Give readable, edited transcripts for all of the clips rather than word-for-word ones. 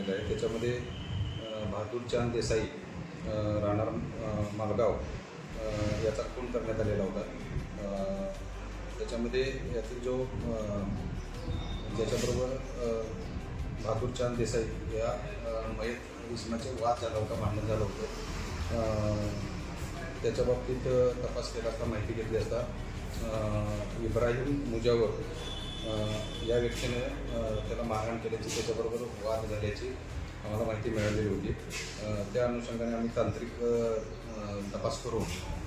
झालेला आहे। त्याच्यामध्ये बहादूर चांद देसाई राहणार मालगाव याचा खून करण्यात आलेला होता। त्याच्यामध्ये यातील जो ज्याच्याबरोबर बहादूर चांद देसाई या मयत इसमाचे वाद झाला होता, भांडण झालं होतं। त्याच्या बाबतीत तपास केला असता माहिती घेतली असता इब्राहिम मुजावर या व्यक्तीने त्याला मारहाण केल्याची, त्याच्याबरोबर वाद झाल्याची आम्हाला माहिती मिळालेली होती। त्या अनुषंगाने आम्ही तांत्रिक तपास करून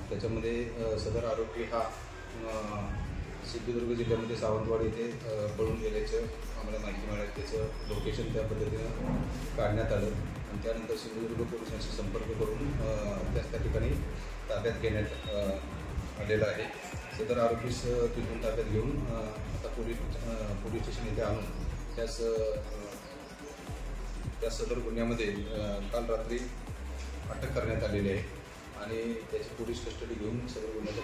त्याच्यामध्ये सदर आरोपी हा सिंधुदुर्ग जिल्ह्यामध्ये सावंतवाडी येथे पळून गेल्याचं आम्हाला माहिती मिळाली। त्याचं लोकेशन त्या पद्धतीनं काढण्यात आलं आणि त्यानंतर सिंधुदुर्ग पोलिसांशी संपर्क करून त्या ठिकाणी ताब्यात घेण्यात आलेलं आहे। सदर आरोपीस तिथून ताब्यात घेऊन आता पोलीस स्टेशन येथे आणून त्या सदर गुन्ह्यामध्ये काल रात्री अटक करण्यात आलेली आहे आणि त्याची पोलीस कस्टडी घेऊन सदर गुन्ह्याचा